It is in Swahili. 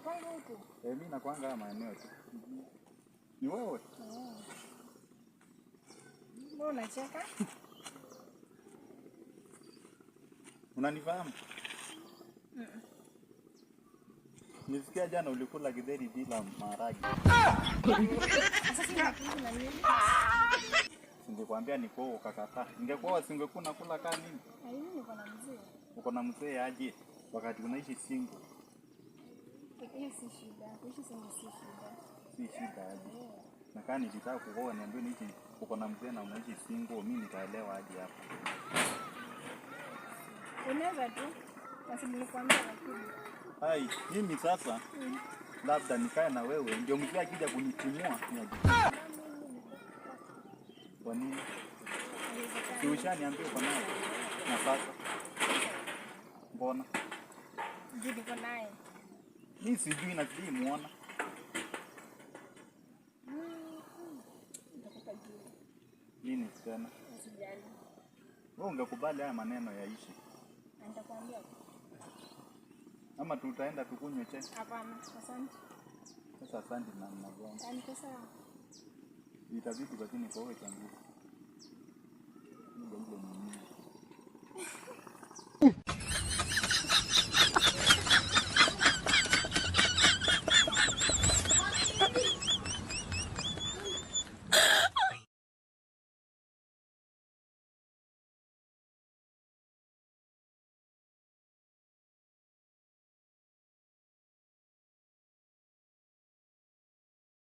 Unakwanga huko? Mimi nakwanga haya maeneo tu. Ni wewe? Mbona unacheka? Unanifahamu? Nisikia jana ulikula githeri bila maharage. Sasa sina na nini? Ningekwambia niko ukakataa. Ingekuwa singekuna kula kama nini? Mimi niko na mzee. Uko na mzee aje wakati unaishi single? Hiyo si shida. Kuishi single si shida. Si shida aje. Na kama nilitaka kuoa niambie niishi uko na mzee na unaishi single, mimi nitaelewa aje hapo. Unaweza tu. Basi nilikwambia lakini. Hai, mimi sasa labda nikae na wewe ndio mzee akija kunitimua niaje. Kwa nini? Si ushaniambia uko naye? Na sasa mbona? Ndio niko naye. Mimi sijui na kidi muona. Nitakupa jibu. Nini tena? Usijali. Wewe ungekubali haya maneno yaishi? Nitakwambia. Ama tutaenda tukunywe chai? Hapana, asante. Sasa asante na mnagoma. Niko sawa. Itabidi lakini kwa wewe changu.